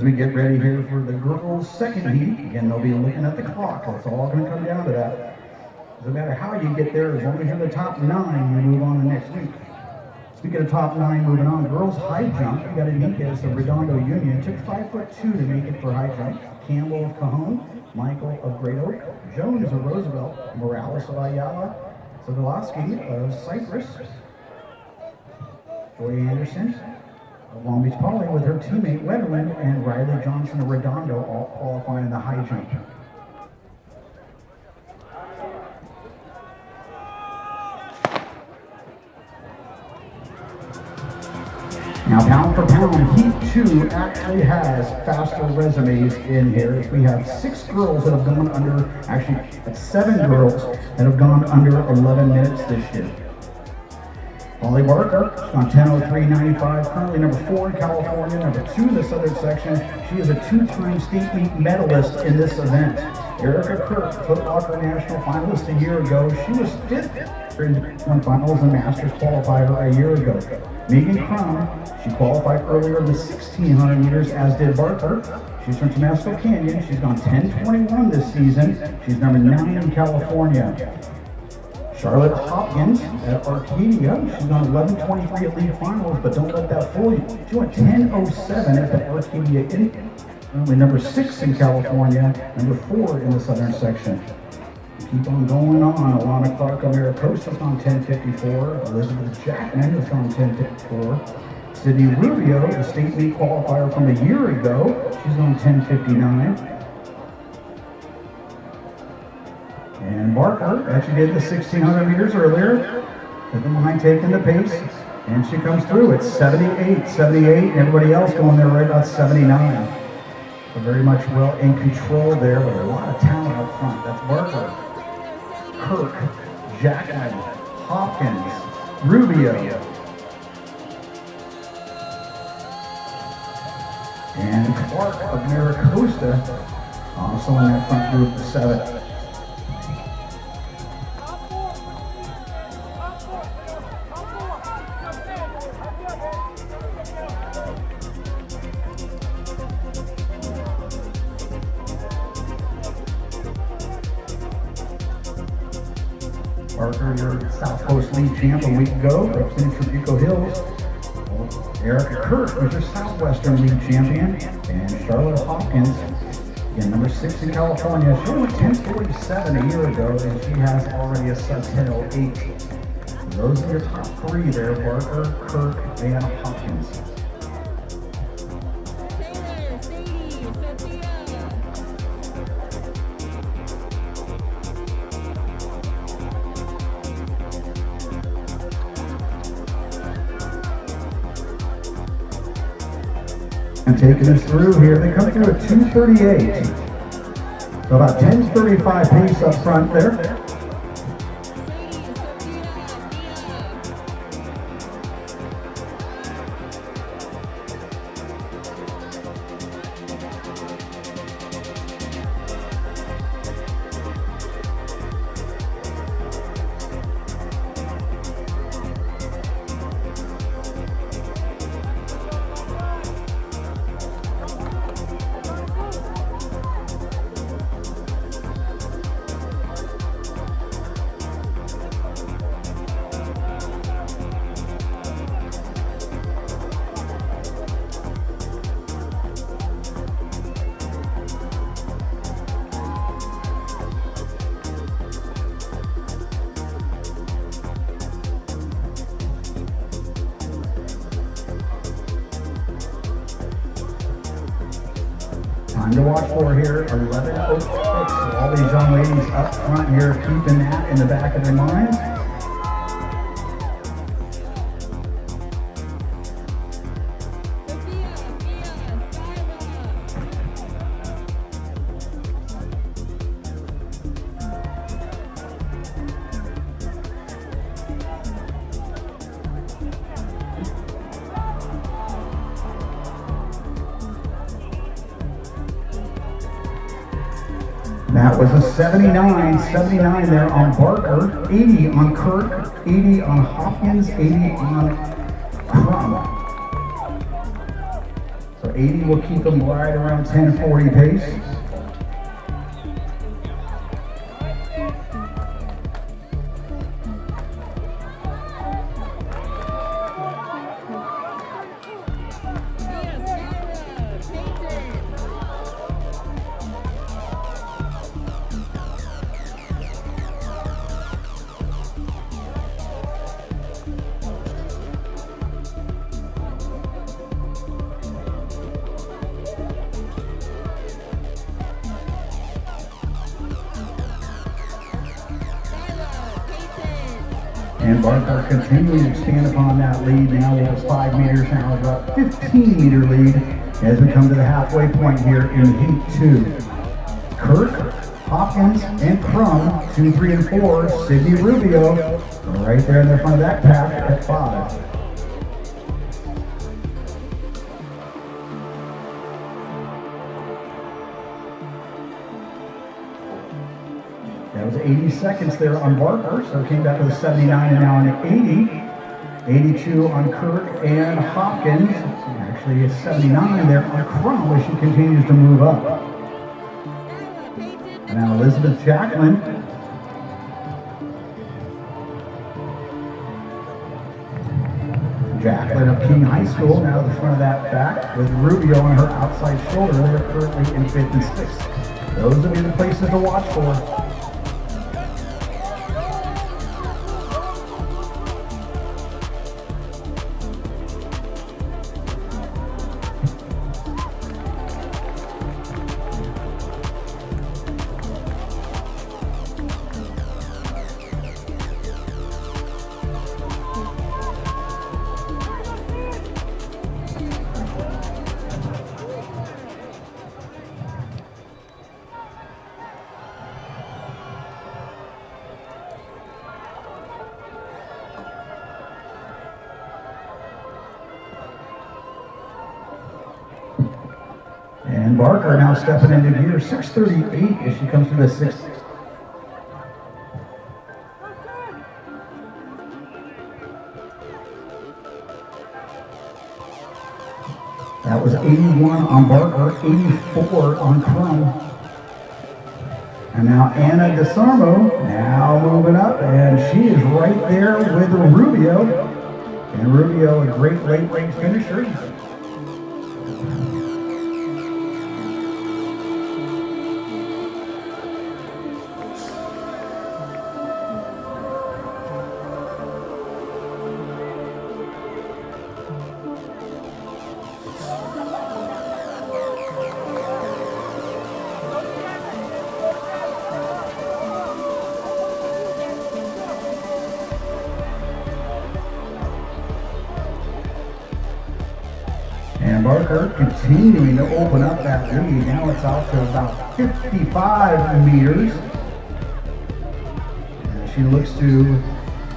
as we get ready here for the girls' second heat. Again, they'll be looking at the clock. It's all going to come down to that. Doesn't matter how you get there, as long as you're the top 9, you move on to next week. Speaking of top 9, moving on, girls' high jump. We got Anikis of Redondo Union. It took 5'2" to make it for high jump. Campbell of Cajon, Michael of Great Oak, Jones of Roosevelt, Morales of Ayala, Sobolowski of Cypress, Joy Anderson of Long Beach Poly with her teammate Wetterland, and Rylee Johnson of Redondo all qualifying in the high jump. Now, pound for pound, Heat 2 actually has faster resumes in here. We have 6 girls that have gone under, actually 7 girls that have gone under 11 minutes this year. Holly Barker, she's on 10:03.95, currently number 4 in California, number 2 in the Southern section. She is a 2-time state meet medalist in this event. Erica Kirk, Foot Locker National finalist a year ago. She was 5th in one finals and Masters qualifier a year ago. Megan Crum, she qualified earlier in the 1,600 meters, as did Barker. She's from Temescal Canyon. She's gone 10:21 this season. She's number 9 in California. Charlotte Hopkins at Arcadia. She's gone 11:23 at league finals, but don't let that fool you. She went 10:07 at the Arcadia only number 6 in California, number 4 in the Southern section. Keep on going on. Alana Clark of Maricosta's gone 10:54. Elizabeth Jackman has gone 10:54. Sydney Rubio, the state meet qualifier from a year ago, she's gone 10:59. And Barker actually did the 1,600 meters earlier. Doesn't mind taking the pace. And she comes through at 78, everybody else going there right about 79. So very much well in control there, but a lot of talent up front. That's Barker, Kirk, Jackman, Hopkins, Rubio, and Clark of Maricosta, also in that front group of 7. Barker, your South Coast league champ a week ago, representing Trabuco Hills. Erica Kirk was your Southwestern league champion. And Charlotte Hopkins, again, number 6 in California. She went 10:47 a year ago, and she has already a sub 10:08. Those are your top 3 there, Barker, Kirk, and Hopkins. And taking us through here, they come through at 2:38. So about 10:35 pace up front there. Time to watch for here, 11:06. So all these young ladies up front here, keeping that in the back of their minds. That was a 79 there on Barker, 80 on Kirk, 80 on Hopkins, 80 on Crum. So 80 will keep them right around 10:40 pace. And Barker continuing to expand upon that lead. Now he has 5 meters, now about 15-meter lead as we come to the halfway point here in Heat 2. Kirk, Hopkins, and Crum, 2, 3, and 4. Sydney Rubio, right there in the front of that pack at 5. That was 80 seconds there on Barker, so it came back to the 79 and now on the 80. 82 on Kirk and Hopkins. Actually, it's 79 there on Crum as she continues to move up. And now Elizabeth Jacqueline. Jacqueline of King High School, now at the front of that back with Rubio on her outside shoulder. They're currently in 5th and 6th. Those will be the places to watch for. And Barker now stepping into gear, 6:38 as she comes to the 6th. That was 81 on Barker, 84 on Crum. And now Anna DeSarmo now moving up, and she is right there with Rubio. And Rubio, a great late race finisher. And Barker continuing to open up that lead. Now it's out to about 55 meters. And she looks to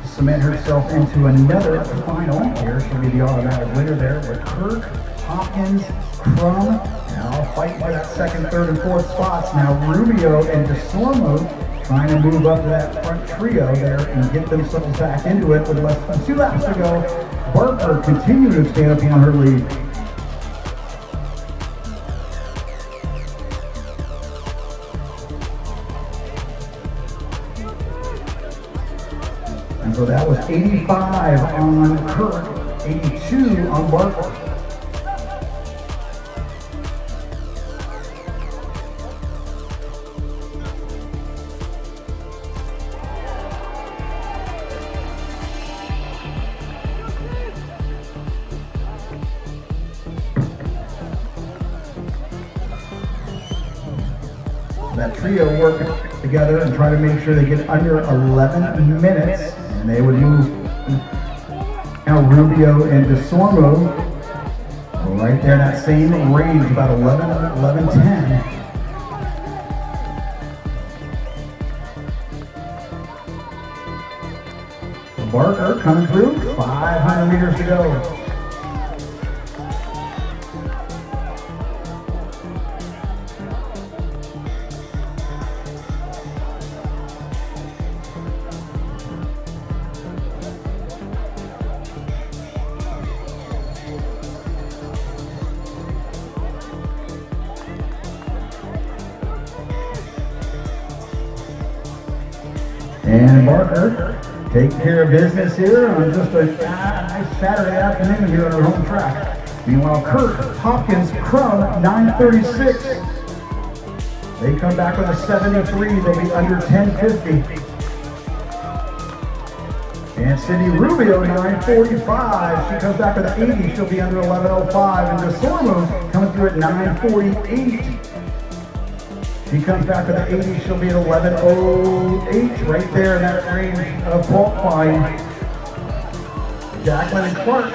cement herself into another final. Here she'll be the automatic winner there with Kirk, Hopkins, Crum. Now fighting for that 2nd, 3rd, and 4th spots. Now Rubio and DeSormo trying to move up to that front trio there and get themselves back into it with less than 2 laps to go. Barker continuing to stand upon her lead. And so that was 85 on Kirk, 82 on Barker. That trio working together and try to make sure they get under 11 minutes. And they would move now Rubio and DeSormo right there in that same range, about 11:10. Barker coming through, 500 meters to go. And Barker taking care of business here on just a nice Saturday afternoon here on our home track. Meanwhile, Kurt Hopkins Crum, 936. They come back with a 73. They'll be under 1050. And Cindy Rubio, 945. She comes back with an 80. She'll be under 1105. And DeSormo coming through at 948. She comes back with an 80. She'll be at 1108. Right there in that range of qualifying. Jacqueline and Clark.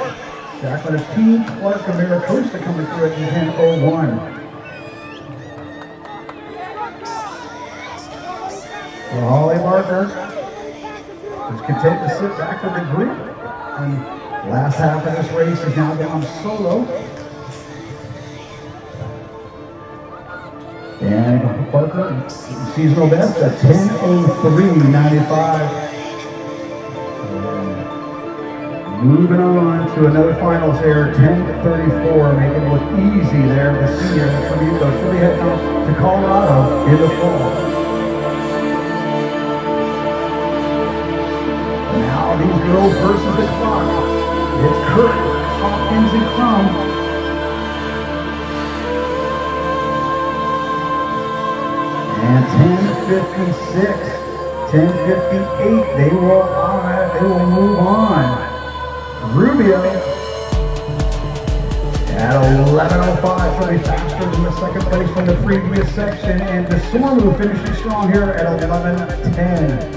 Jacqueline of Team Clark of Maricosta coming through at 1001. So Holly Barker is content to sit back with the group. And last half of this race is now down solo. And Barker, seasonal best at 10:03.95. Moving on to another finals here, 10:34, making it look easy there. The senior, she'll be heading out to Colorado in the fall. Now these girls versus the clock. It's Kurt, Hopkins, and Crum. And 10:56, 10:58, they will move on. Rubio at 11:05, she'll be faster than the second place from the previous section, and DeSormo finishing strong here at 11:10.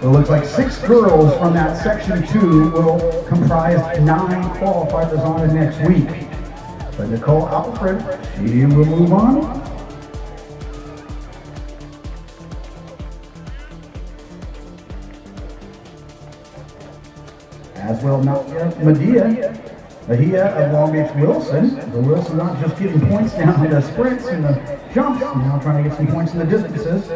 It looks like 6 girls from that section 2 will comprise 9 qualifiers on it next week. But Nicole Alfred, she will move on. As well, Mahia of Long Beach Wilson. The Wilson not just getting points down in the sprints and the jumps, now trying to get some points in the distances.